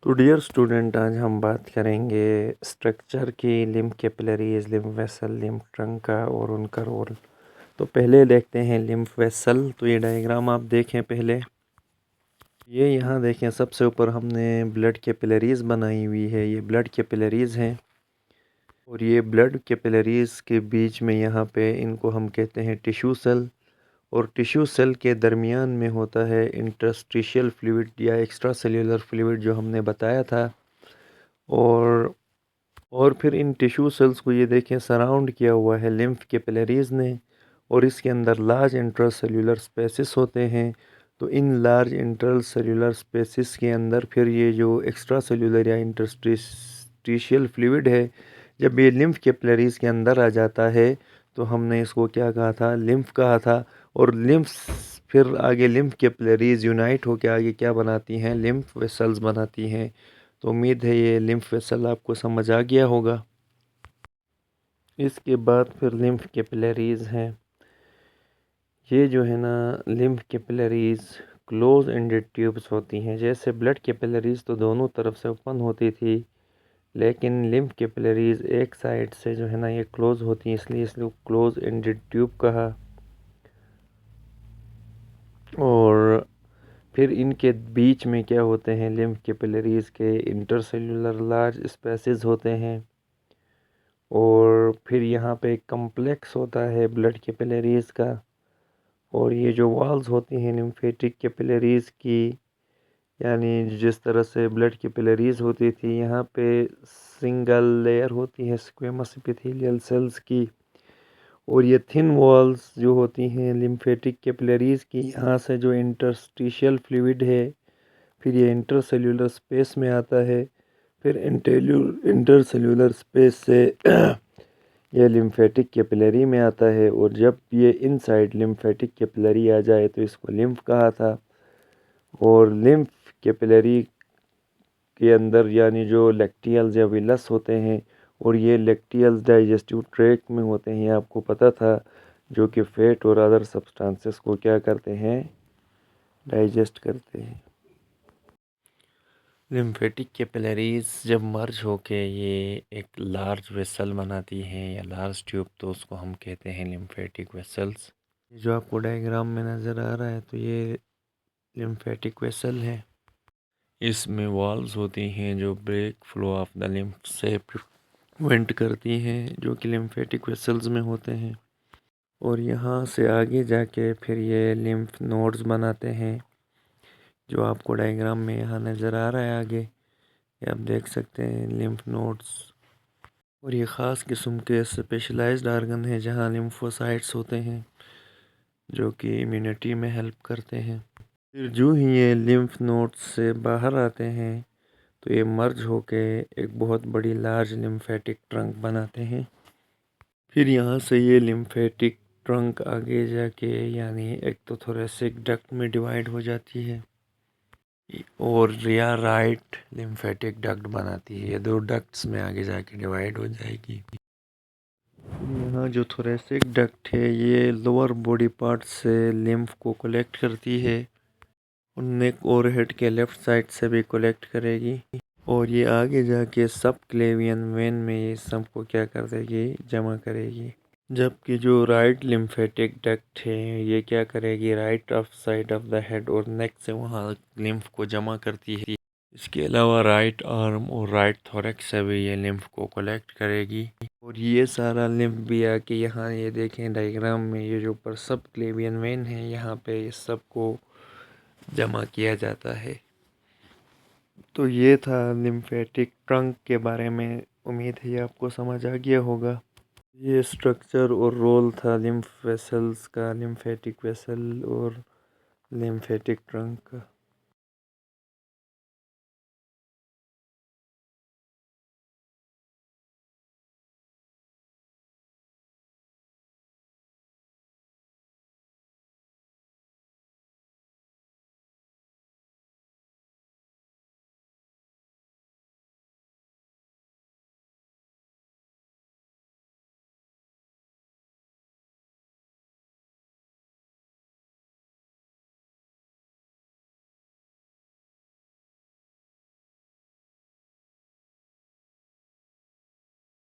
तो dear student, आज हम बात करेंगे स्ट्रक्चर की, lymph capillaries, lymph vessel, lymph trunk का और उनका रोल। तो पहले देखते हैं लिम्फ वेसल। तो ये डायग्राम आप देखें पहले। ये यहाँ देखें, सबसे ऊपर हमने ब्लड कैपिलरीज बनाई हुई है। ये ब्लड कैपिलरीज हैं और ये ब्लड कैपिलरीज के बीच में यहाँ पे इनको हम कहते हैं टिश्यू सेल। और टिश्यू सेल के दरमियान में होता है इंटरस्टिशियल फ्लूइड या एक्स्ट्रा सेल्यूलर फ्लूइड, जो हमने बताया था। और फिर इन टिश्यू सेल्स को ये देखें सराउंड किया हुआ है लिम्फ कैपिलरीज ने, और इसके अंदर लार्ज इंट्रासेल्यूलर स्पेसिस होते हैं। तो इन लार्ज इंट्रासेल्यूलर स्पेसिस के अंदर फिर ये जो एक्स्ट्रा सेल्यूलर या इंटरस्टिशियल फ्लूइड है, जब ये लिम्फ कैपिलरीज के अंदर आ जाता है तो हमने इसको क्या कहा था? लिम्फ कहा था। और लिम्फ फिर आगे लिम्फ कैपिलरीज यूनाइट होकर आगे क्या बनाती हैं? लिम्फ वेसल्स बनाती हैं। तो उम्मीद है ये लिम्फ वेसल आपको समझ आ गया होगा। इसके बाद फिर लिम्फ कैपिलरीज हैं। ये जो है ना, lymph capillaries close ended tubes होती हैं। जैसे ब्लड कैपिलरीज तो दोनों तरफ से ओपन होती थी, लेकिन लिम्फ कैपिलरीज एक साइड से जो है ना ये क्लोज होती हैं, इसलिए इसको क्लोज एंडेड ट्यूब कहा। और फिर इनके बीच में क्या होते हैं? लिम्फ कैपिलरीज के इंटरसेल्यूलर लार्ज स्पेसेस होते हैं। और फिर यहाँ पे एक कम्प्लेक्स होता है ब्लड कैपिलरीज का। और ये जो वॉल्स होती हैं लिम्फेटिक कैपिलरीज की, यानी जिस तरह से ब्लड कैपिलरीज होती थी, यहाँ पे सिंगल लेयर होती है स्क्वेमस एपिथेलियल सेल्स की। और ये थिन वॉल्स जो होती हैं लिम्फेटिक कैपिलरीज की, यहाँ से जो इंटरस्टिशियल फ्लूइड है फिर ये इंटरसेल्यूलर स्पेस में आता है। फिर इंटरसेल्यूलर स्पेस से ये लिम्फेटिक कैपिलरी में आता है। और जब ये इनसाइड लिम्फेटिक कैपिलरी आ जाए तो इसको लिम्फ कहा था। और लिम्फ कैपिलरी के अंदर यानी जो लैक्टियल्स या विलस होते हैं, और ये लैक्टियल्स डाइजेस्टिव ट्रैक्ट में होते हैं, ये आपको पता था, जो कि फैट और अदर सब्सटेंसेस को क्या करते हैं? डाइजेस्ट करते हैं। लिम्फेटिक कैपिलरीज जब मर्ज होके ये एक लार्ज वेसल बनाती हैं या लार्ज ट्यूब, तो उसको हम कहते हैं लिम्फेटिक वेसल्स। जो आपको डायग्राम में नज़र आ रहा है, तो ये लिम्फेटिक वेसल है। इसमें वॉल्स होती हैं जो break flow of the lymph से प्रिवेंट करती हैं, जो कि लिम्फेटिक वेसल्स में होते हैं। और यहाँ से आगे जाके फिर ये लिम्फ नोड्स बनाते हैं, जो आपको डायग्राम में यहाँ नज़र आ रहा है आगे। ये आप देख सकते हैं लिम्फ नोड्स। और ये ख़ास किस्म के स्पेशलाइज्ड आर्गन है जहाँ लिम्फोसाइट्स होते हैं, जो कि इम्यूनिटी में हेल्प करते हैं। फिर जो ही ये लिम्फ नोड्स से बाहर आते हैं तो ये मर्ज होके एक बहुत बड़ी लार्ज लिम्फेटिक ट्रंक बनाते हैं। फिर यहाँ से ये लिम्फेटिक ट्रंक आगे जाके यानी एक तो थोरेसिक डक्ट में डिवाइड हो जाती है, और या राइट लिम्फेटिक डक्ट बनाती है। ये दो डक्ट्स में आगे जाके डिवाइड हो जाएगी। यहाँ जो थोरेसिक डक्ट है ये लोअर बॉडी पार्ट से लिम्फ को कलेक्ट करती है, और नेक और हेड के लेफ्ट साइड से भी कलेक्ट करेगी। और ये आगे जाके सब क्लेवियन वेन में ये सबको क्या कर देगी? जमा करेगी। जबकि जो राइट लिम्फेटिक डक्ट है ये क्या करेगी? Right of side of the head और नेक से वहाँ लिम्फ को जमा करती है। इसके अलावा राइट आर्म और राइट थोरैक्स से भी ये लिम्फ को कलेक्ट करेगी। और ये सारा लिम्फ भी आके यहाँ ये देखें डायग्राम में, ये जो ऊपर सब क्लेवियन वेन है यहाँ पे ये सब को जमा किया जाता है। तो ये था लिम्फेटिक ट्रंक के बारे में। उम्मीद है ये आपको समझ आ गया होगा। ये स्ट्रक्चर और रोल था लिम्फ वेसल्स का, लिम्फेटिक वेसल और लिम्फेटिक ट्रंक का।